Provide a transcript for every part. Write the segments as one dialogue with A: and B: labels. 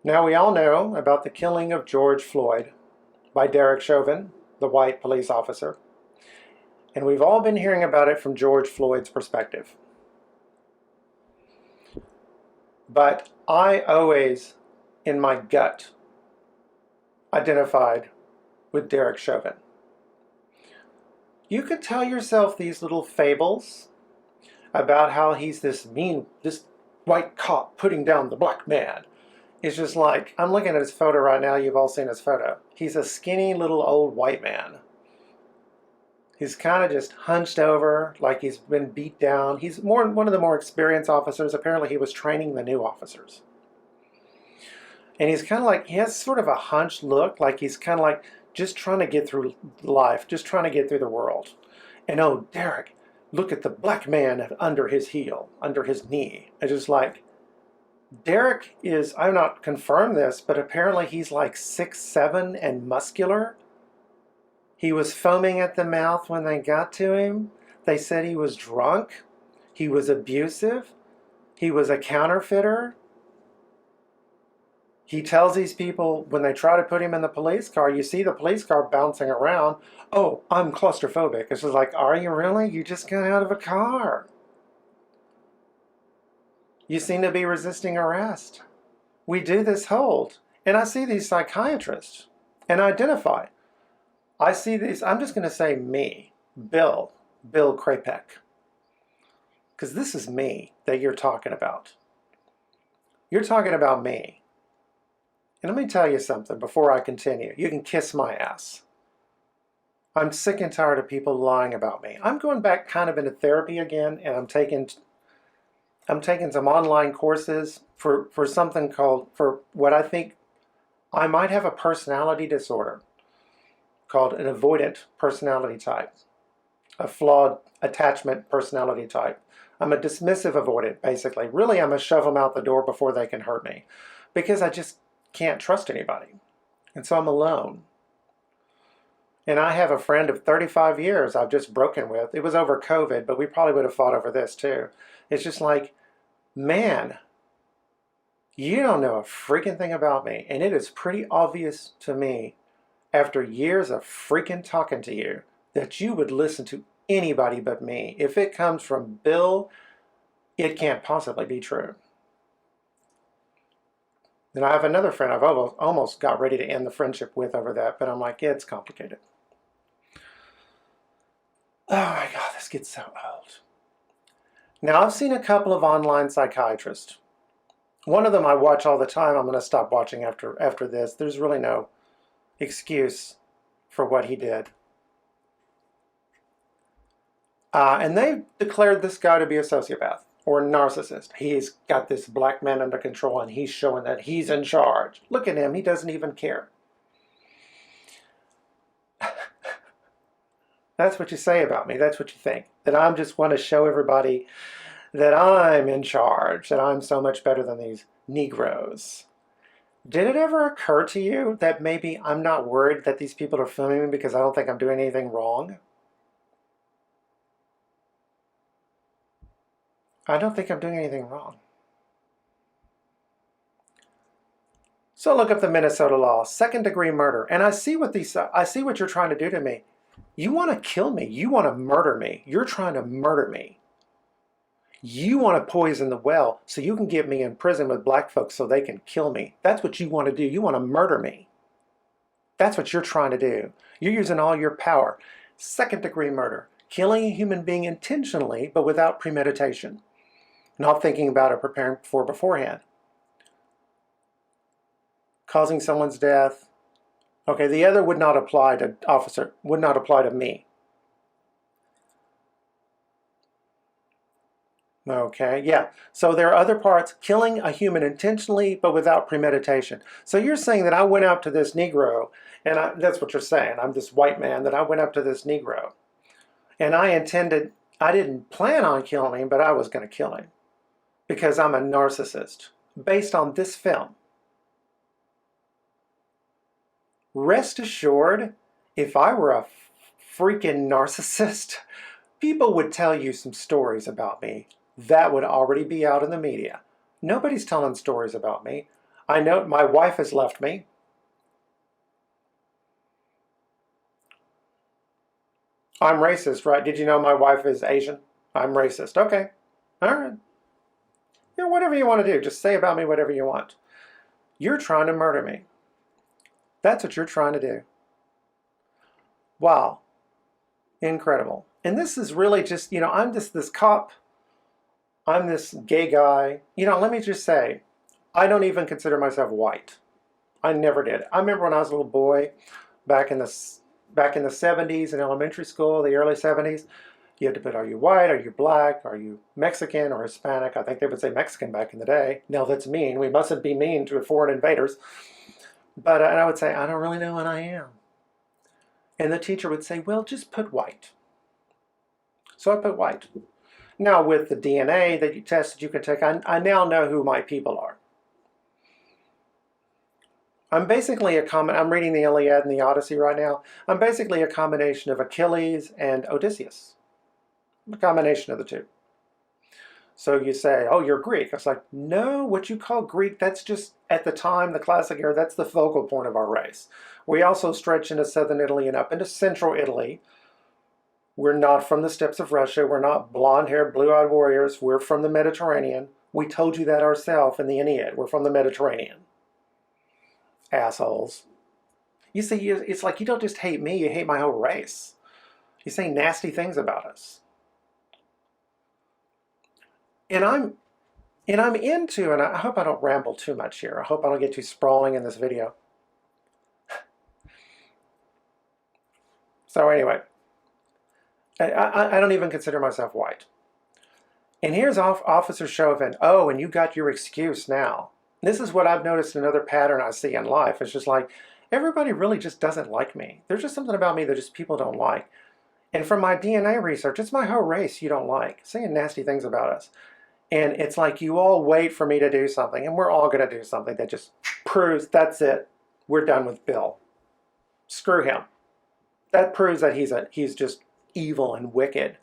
A: Now, we all know about the killing of George Floyd by Derek Chauvin, the white police officer, and we've all been hearing about it from George Floyd's perspective. But I always, in my gut, identified with Derek Chauvin. You could tell yourself these little fables about how he's this white cop putting down the black man. It's just like, I'm looking at his photo right now. You've all seen his photo. He's a skinny little old white man. He's kind of just hunched over, like he's been beat down. He's one of the more experienced officers. Apparently he was training the new officers. And he's kind of like, he has sort of a hunched look, like he's kind of like just trying to get through life, just trying to get through the world. And oh, Derek, look at the black man under his heel, under his knee. It's just like, Derek is, I've not confirmed this, but apparently he's like 6'7" and muscular. He was foaming at the mouth when they got to him. They said he was drunk. He was abusive. He was a counterfeiter. He tells these people when they try to put him in the police car, you see the police car bouncing around. Oh, I'm claustrophobic. It's just like, are you really? You just got out of a car. You seem to be resisting arrest. We do this hold. And I see these psychiatrists and identify. I see these, I'm just going to say me, Bill Krapek. Because this is me that you're talking about. You're talking about me. And let me tell you something before I continue. You can kiss my ass. I'm sick and tired of people lying about me. I'm going back kind of into therapy again, and I'm taking some online courses for something called, for what I think I might have a personality disorder called an avoidant personality type, a flawed attachment personality type. I'm a dismissive avoidant, basically. Really, I'm a shove them out the door before they can hurt me because I just can't trust anybody. And so I'm alone. And I have a friend of 35 years I've just broken with. It was over COVID, but we probably would have fought over this too. It's just like, man, you don't know a freaking thing about me. And it is pretty obvious to me after years of freaking talking to you that you would listen to anybody but me. If it comes from Bill, it can't possibly be true. Then I have another friend I've almost got ready to end the friendship with over that, but I'm like, yeah, it's complicated. Oh my God, this gets so old. Now, I've seen a couple of online psychiatrists. One of them I watch all the time. I'm going to stop watching after this. There's really no excuse for what he did. And they declared this guy to be a sociopath or a narcissist. He's got this black man under control and he's showing that he's in charge. Look at him. He doesn't even care. That's what you say about me. That's what you think. That I just want to show everybody that I'm in charge, that I'm so much better than these Negroes. Did it ever occur to you that maybe I'm not worried that these people are filming me because I don't think I'm doing anything wrong? I don't think I'm doing anything wrong. So look up the Minnesota law, second-degree murder, and I see what you're trying to do to me. You want to kill me. You want to murder me. You're trying to murder me. You want to poison the well so you can get me in prison with black folks so they can kill me. That's what you want to do. You want to murder me. That's what you're trying to do. You're using all your power. Second-degree murder, killing a human being intentionally but without premeditation. Not thinking about or preparing for beforehand. Causing someone's death. Okay, the other would not apply to me. Okay, yeah. So there are other parts, killing a human intentionally but without premeditation. So you're saying that I went up to this Negro, and that's what you're saying. I'm this white man, that I went up to this Negro. And I didn't plan on killing him, but I was going to kill him. Because I'm a narcissist. Based on this film. Rest assured, if I were a freaking narcissist, people would tell you some stories about me. That would already be out in the media. Nobody's telling stories about me. I know my wife has left me. I'm racist, right? Did you know my wife is Asian? I'm racist. Okay. All right. Whatever you want to do, just say about me whatever you want. You're trying to murder me. That's what you're trying to do. Wow. Incredible. And this is really just, I'm just this cop. I'm this gay guy. Let me just say, I don't even consider myself white. I never did. I remember when I was a little boy, back in the 70s in elementary school, the early 70s, you had to put, are you white, are you black, are you Mexican or Hispanic? I think they would say Mexican back in the day. No, that's mean. We mustn't be mean to foreign invaders. But and I would say, I don't really know what I am. And the teacher would say, well, just put white. So I put white. Now with the DNA that you tested, you can take, I now know who my people are. I'm basically I'm reading the Iliad and the Odyssey right now. I'm basically a combination of Achilles and Odysseus. A combination of the two. So you say, oh, you're Greek. I was like, no, what you call Greek, that's just, at the time, the classic era, that's the focal point of our race. We also stretch into southern Italy and up into central Italy. We're not from the steppes of Russia. We're not blonde-haired, blue-eyed warriors. We're from the Mediterranean. We told you that ourselves in the Aeneid. We're from the Mediterranean. Assholes. You see, it's like you don't just hate me, you hate my whole race. You say nasty things about us. And I'm into, and I hope I don't ramble too much here. I hope I don't get too sprawling in this video. So anyway, I don't even consider myself white. And here's Officer Chauvin. Oh, and you got your excuse now. This is what I've noticed, another pattern I see in life. It's just like, everybody really just doesn't like me. There's just something about me that just people don't like. And from my DNA research, it's my whole race you don't like, saying nasty things about us. And it's like you all wait for me to do something, and we're all going to do something that just proves, that's it, we're done with Bill. Screw him. That proves that he's just evil and wicked.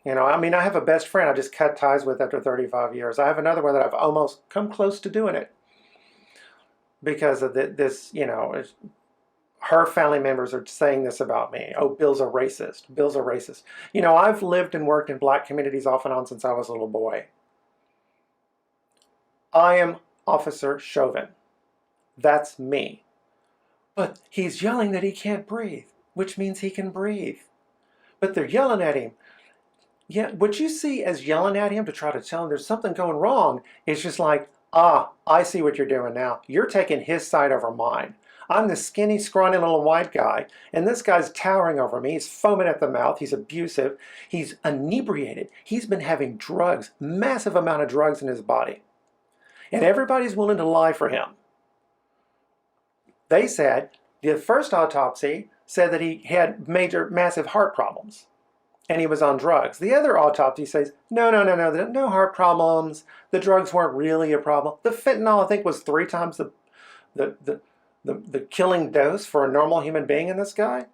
A: I have a best friend I just cut ties with after 35 years. I have another one that I've almost come close to doing it because of this, her family members are saying this about me. Oh, Bill's a racist. Bill's a racist. I've lived and worked in black communities off and on since I was a little boy. I am Officer Chauvin. That's me. But he's yelling that he can't breathe, which means he can breathe. But they're yelling at him. Yeah, what you see as yelling at him to try to tell him there's something going wrong is just like, I see what you're doing now. You're taking his side over mine. I'm the skinny, scrawny little white guy, and this guy's towering over me. He's foaming at the mouth. He's abusive. He's inebriated. He's been having drugs, massive amount of drugs in his body. And everybody's willing to lie for him. They said, the first autopsy said that he had massive heart problems. And he was on drugs. The other autopsy says, no heart problems. The drugs weren't really a problem. The fentanyl, I think, was 3 times the killing dose for a normal human being in this guy.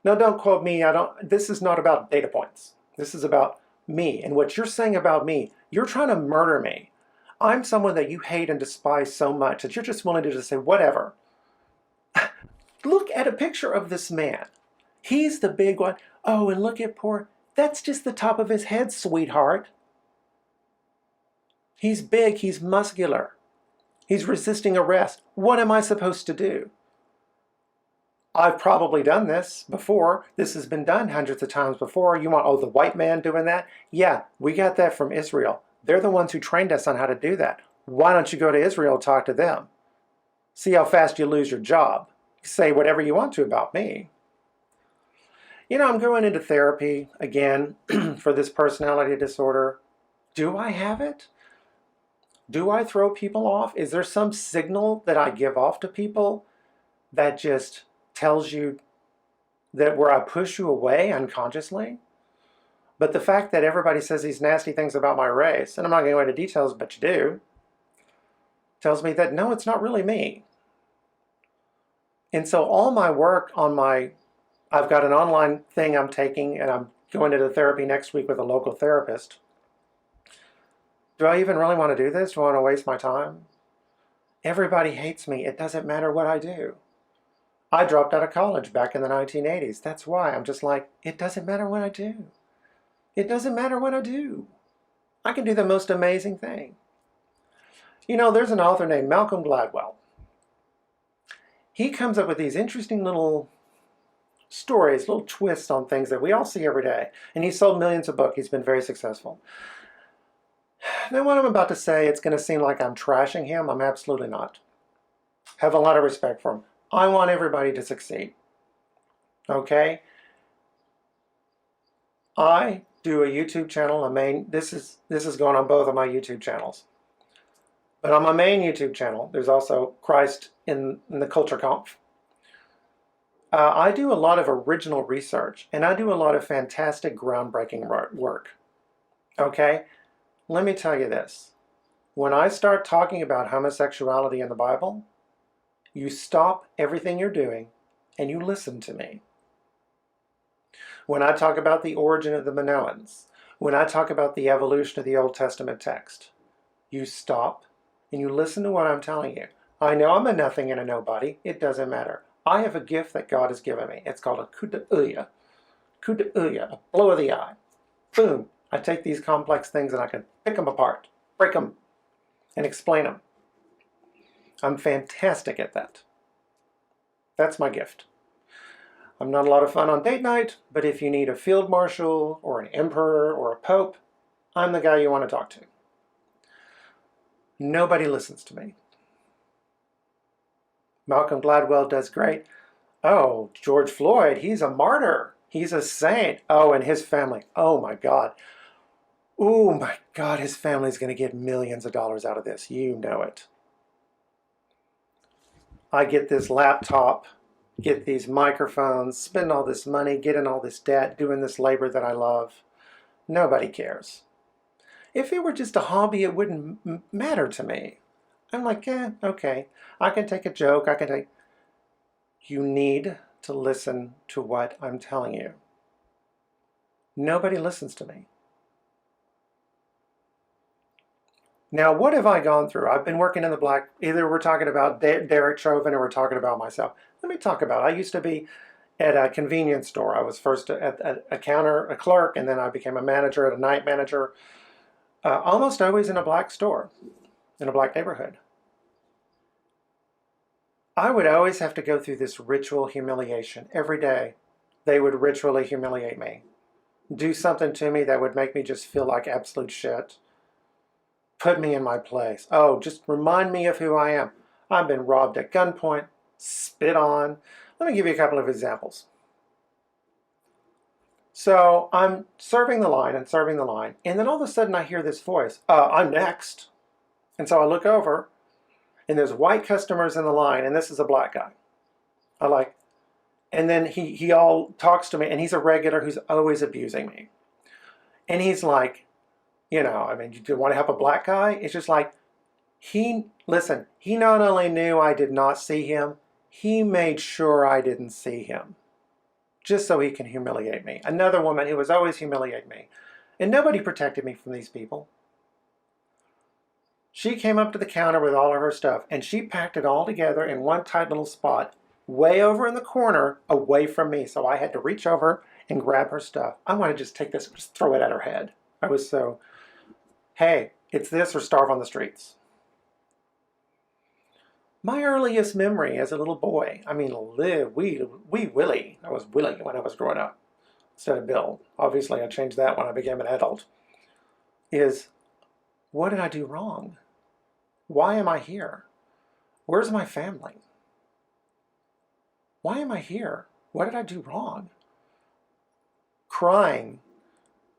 A: No, don't quote me. This is not about data points. This is about me. And what you're saying about me, you're trying to murder me. I'm someone that you hate and despise so much that you're just willing to just say, whatever. Look at a picture of this man. He's the big one. Oh, and look at that's just the top of his head, sweetheart. He's big, he's muscular. He's resisting arrest. What am I supposed to do? I've probably done this before. This has been done hundreds of times before. You want, the white man doing that? Yeah, we got that from Israel. They're the ones who trained us on how to do that. Why don't you go to Israel and talk to them? See how fast you lose your job. Say whatever you want to about me. I'm going into therapy again for this personality disorder. Do I have it? Do I throw people off? Is there some signal that I give off to people that just tells you that where I push you away unconsciously? But the fact that everybody says these nasty things about my race, and I'm not going to go into details, but you do, tells me that no, it's not really me. And so all my work on I've got an online thing I'm taking, and I'm going into therapy next week with a local therapist. Do I even really want to do this? Do I want to waste my time? Everybody hates me. It doesn't matter what I do. I dropped out of college back in the 1980s. That's why I'm just like, it doesn't matter what I do. It doesn't matter what I do. I can do the most amazing thing. You know, there's an author named Malcolm Gladwell. He comes up with these interesting little stories, little twists on things that we all see every day. And he's sold millions of books. He's been very successful. Now, what I'm about to say, it's going to seem like I'm trashing him. I'm absolutely not. Have a lot of respect for him. I want everybody to succeed. Okay? I do a YouTube channel. This is going on both of my YouTube channels. But on my main YouTube channel, there's also Christ in the Culture Conf. I do a lot of original research, and I do a lot of fantastic, groundbreaking work. Okay? Let me tell you this. When I start talking about homosexuality in the Bible, you stop everything you're doing and you listen to me. When I talk about the origin of the Minoans, when I talk about the evolution of the Old Testament text, you stop and you listen to what I'm telling you. I know I'm a nothing and a nobody. It doesn't matter. I have a gift that God has given me. It's called a kudauya. Kudauya, a blow of the eye. Boom. I take these complex things and I can pick them apart, break them, and explain them. I'm fantastic at that. That's my gift. I'm not a lot of fun on date night, but if you need a field marshal or an emperor or a pope, I'm the guy you want to talk to. Nobody listens to me. Malcolm Gladwell does great. Oh, George Floyd, he's a martyr. He's a saint. Oh, and his family. Oh, my God. Oh, my God, his family's going to get millions of dollars out of this. You know it. I get this laptop, get these microphones, spend all this money, get in all this debt, doing this labor that I love. Nobody cares. If it were just a hobby, it wouldn't matter to me. I'm like, okay. I can take a joke. You need to listen to what I'm telling you. Nobody listens to me. Now, what have I gone through? I've been working in the black, either we're talking about Derek Chauvin or we're talking about myself. Let me talk about it. I used to be at a convenience store. I was first at a clerk, and then I became a manager, a night manager, almost always in a black store, in a black neighborhood. I would always have to go through this ritual humiliation. Every day, they would ritually humiliate me. Do something to me that would make me just feel like absolute shit. Put me in my place. Oh, just remind me of who I am. I've been robbed at gunpoint, spit on. Let me give you a couple of examples. So I'm serving the line, and then all of a sudden I hear this voice, I'm next. And so I look over, and there's white customers in the line, and this is a black guy. And then he all talks to me, and he's a regular who's always abusing me. And he's like, you want to help a black guy? It's just like, he not only knew I did not see him, he made sure I didn't see him, just so he can humiliate me. Another woman who was always humiliating me. And nobody protected me from these people. She came up to the counter with all of her stuff, and she packed it all together in one tight little spot, way over in the corner, away from me. So I had to reach over and grab her stuff. I want to just take this and just throw it at her head. I was so, hey, it's this or starve on the streets. My earliest memory as a little boy, wee Willie. I was Willie when I was growing up instead of Bill. Obviously, I changed that when I became an adult. Is, what did I do wrong? Why am I here? Where's my family? Why am I here? What did I do wrong? Crying,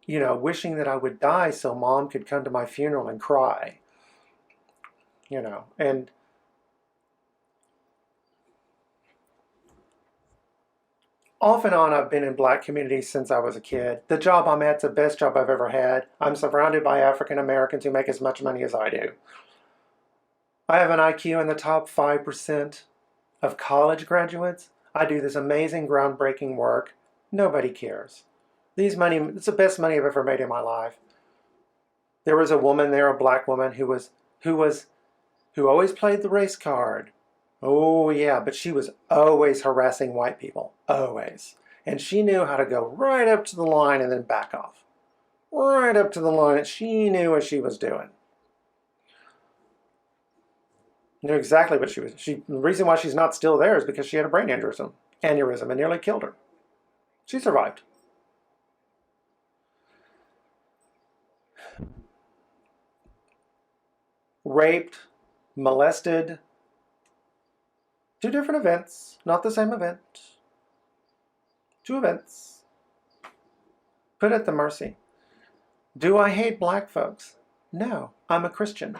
A: wishing that I would die so mom could come to my funeral and cry. And off and on, I've been in black communities since I was a kid. The job I'm at's the best job I've ever had. I'm surrounded by African Americans who make as much money as I do. I have an IQ in the top 5% of college graduates. I do this amazing, groundbreaking work. Nobody cares. It's the best money I've ever made in my life. There was a woman there, a black woman, who who always played the race card. Oh, yeah, but she was always harassing white people. Always. And she knew how to go right up to the line and then back off. Right up to the line. She knew what she was doing. Knew exactly what she was. The reason why she's not still there is because she had a brain aneurysm and nearly killed her. She survived. Raped, molested. 2 different events, not the same event. 2 events. Put at the mercy. Do I hate black folks? No, I'm a Christian.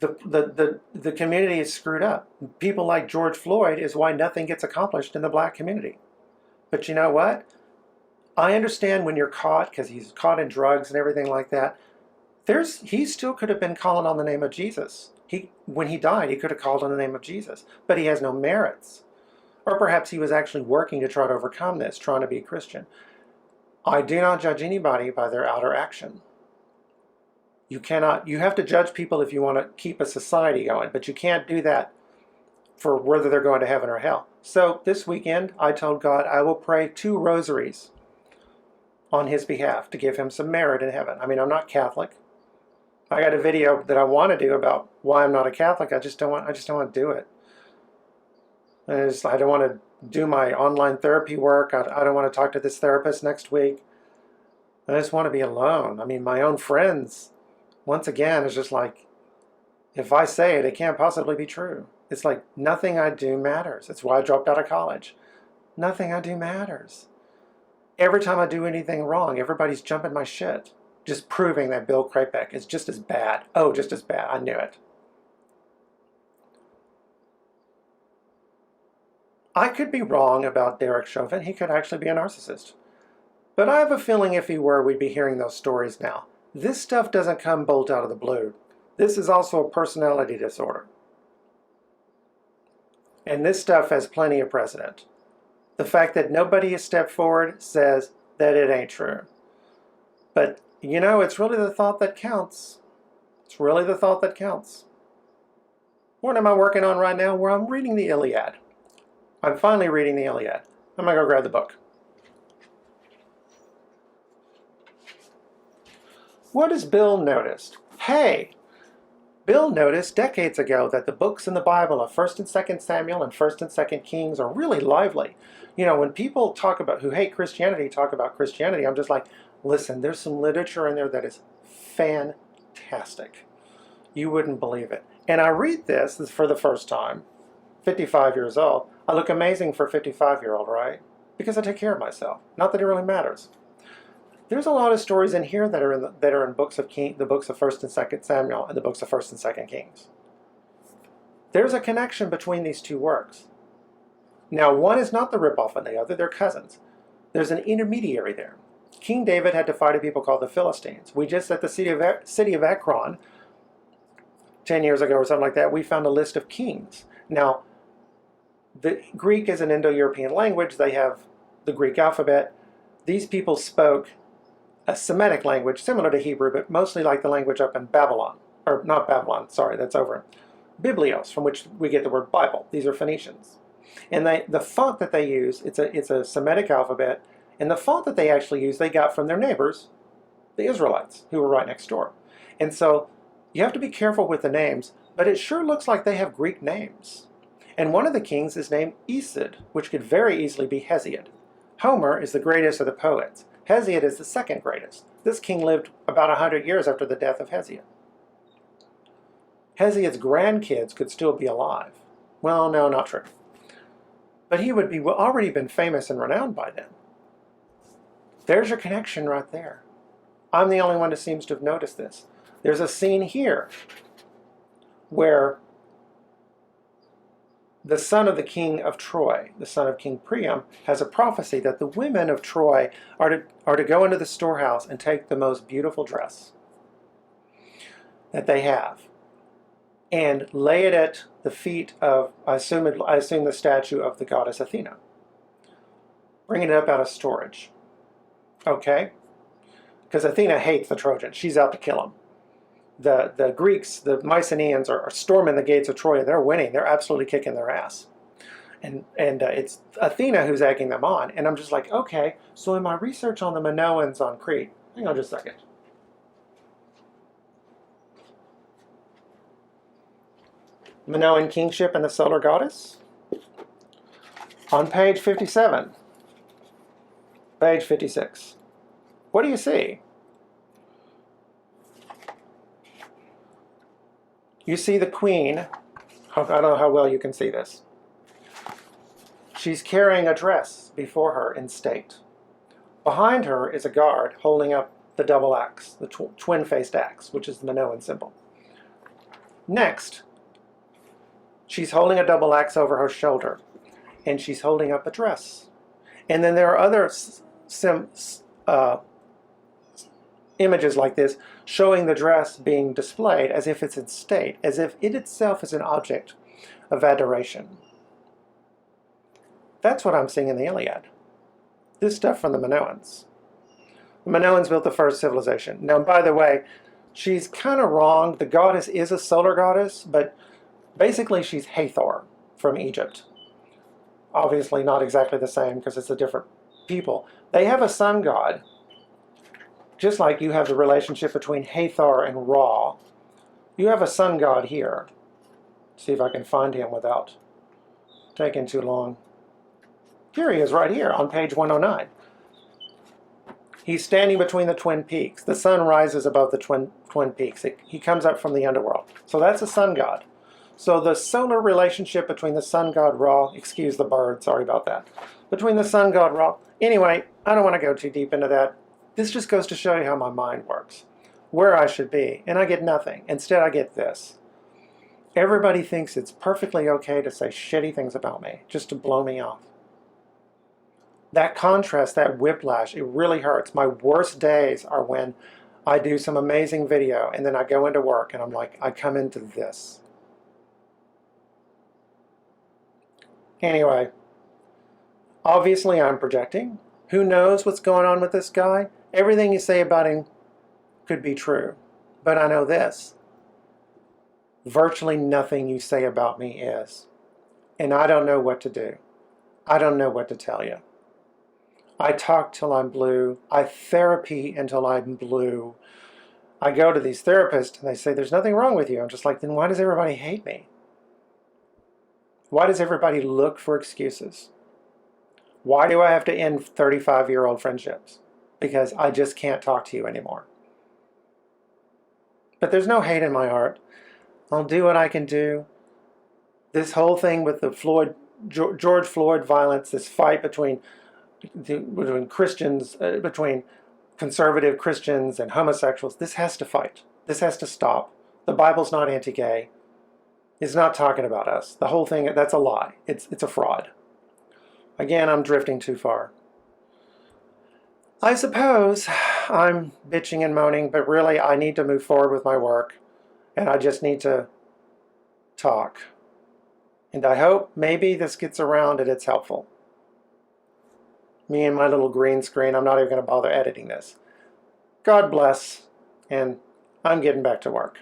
A: The community is screwed up. People like George Floyd is why nothing gets accomplished in the black community. But you know what? I understand when you're caught, because he's caught in drugs and everything like that. He still could have been calling on the name of Jesus. When he died, he could have called on the name of Jesus, but he has no merits. Or perhaps he was actually working to try to overcome this, trying to be a Christian. I do not judge anybody by their outer action. You have to judge people if you want to keep a society going, but you can't do that for whether they're going to heaven or hell. So this weekend, I told God I will pray 2 rosaries on his behalf to give him some merit in heaven. I mean, I'm not Catholic. I got a video that I want to do about why I'm not a Catholic. I just don't want to do it. I don't want to do my online therapy work. I don't want to talk to this therapist next week. I just want to be alone. I mean, my own friends, once again, is just like, if I say it, it can't possibly be true. It's like nothing I do matters. That's why I dropped out of college. Nothing I do matters. Every time I do anything wrong, everybody's jumping my shit. Just proving that Bill Krapek is just as bad. Oh, just as bad. I knew it. I could be wrong about Derek Chauvin. He could actually be a narcissist. But I have a feeling if he were, we'd be hearing those stories now. This stuff doesn't come bolt out of the blue. This is also a personality disorder. And this stuff has plenty of precedent. The fact that nobody has stepped forward says that it ain't true. But, you know, it's really the thought that counts. It's really the thought that counts. What am I working on right now? Where I'm reading the Iliad. I'm finally reading the Iliad. I'm going to go grab the book. What has Bill noticed? Hey, Bill noticed decades ago that the books in the Bible of 1st and 2nd Samuel and 1st and 2nd Kings are really lively. You know, when people who hate Christianity talk about Christianity, I'm just like, listen, there's some literature in there that is fantastic. You wouldn't believe it. And I read this for the first time, 55 years old. I look amazing for a 55-year-old, right? Because I take care of myself. Not that it really matters. There's a lot of stories in here that are in the books of the books of 1st and 2nd Samuel and the books of 1st and 2nd Kings. There's a connection between these 2 works. Now, one is not the ripoff of the other, they're cousins. There's an intermediary there. King David had to fight a people called the Philistines. We just, at the city of Ekron, 10 years ago or something like that, we found a list of kings. Now, the Greek is an Indo-European language. They have the Greek alphabet. These people spoke a Semitic language similar to Hebrew, but mostly like the language up in Babylon. Or not Babylon, sorry, that's over. Biblios, from which we get the word Bible. These are Phoenicians. And the font that they use, it's a Semitic alphabet, and the font that they actually use, they got from their neighbors, the Israelites, who were right next door. And so you have to be careful with the names, but it sure looks like they have Greek names. And one of the kings is named Isid, which could very easily be Hesiod. Homer is the greatest of the poets. Hesiod is the 2nd greatest. This king lived about 100 years after the death of Hesiod. Hesiod's grandkids could still be alive. Well, no, not true. But he would be already been famous and renowned by then. There's your connection right there. I'm the only one who seems to have noticed this. There's a scene here where the son of the king of Troy, the son of King Priam, has a prophecy that the women of Troy are to go into the storehouse and take the most beautiful dress that they have and lay it at the feet of, I assume the statue of the goddess Athena, bringing it up out of storage. Okay? Because Athena hates the Trojans. She's out to kill them. the Greeks, the Mycenaeans, are storming the gates of Troy. They're winning. They're absolutely kicking their ass. And it's Athena who's egging them on. And I'm just like, okay, so in my research on the Minoans on Crete, hang on just a second. Minoan kingship and the solar goddess. On page 57, page 56, what do you see? You see the queen. I don't know how well you can see this. She's carrying a dress before her in state. Behind her is a guard holding up the double axe, the twin-faced axe, which is the Minoan symbol. Next, she's holding a double axe over her shoulder, and she's holding up a dress. And then there are other images like this showing the dress being displayed as if it's in state, as if it itself is an object of adoration. That's what I'm seeing in the Iliad. This stuff from the Minoans. The Minoans built the first civilization. Now, by the way, she's kind of wrong. The goddess is a solar goddess, but basically she's Hathor from Egypt. Obviously not exactly the same because it's a different people. They have a sun god, just like you have the relationship between Hathor and Ra. You have a sun god here. See if I can find him without taking too long. Here he is right here on page 109. He's standing between the twin peaks. The sun rises above the twin peaks. He comes up from the underworld. So that's a sun god. So the solar relationship between the sun god Ra, excuse the bird, sorry about that, between the sun god Ra. Anyway, I don't want to go too deep into that. This just goes to show you how my mind works, where I should be, and I get nothing. Instead, I get this. Everybody thinks it's perfectly okay to say shitty things about me, just to blow me off. That contrast, that whiplash, it really hurts. My worst days are when I do some amazing video, and then I go into work, and I'm like, I come into this. Anyway, obviously I'm projecting. Who knows what's going on with this guy? Everything you say about him could be true. But I know this. Virtually nothing you say about me is. And I don't know what to do. I don't know what to tell you. I talk till I'm blue. I therapy until I'm blue. I go to these therapists and they say, there's nothing wrong with you. I'm just like, then why does everybody hate me? Why does everybody look for excuses? Why do I have to end 35-year-old friendships? Because I just can't talk to you anymore. But there's no hate in my heart. I'll do what I can do. This whole thing with the George Floyd violence, this fight between Christians, between conservative Christians and homosexuals, this has to fight. This has to stop. The Bible's not anti-gay. It's not talking about us. The whole thing, that's a lie. It's a fraud. Again, I'm drifting too far. I suppose I'm bitching and moaning, but really I need to move forward with my work, and I just need to talk. And I hope maybe this gets around and it's helpful. Me and my little green screen, I'm not even going to bother editing this. God bless, and I'm getting back to work.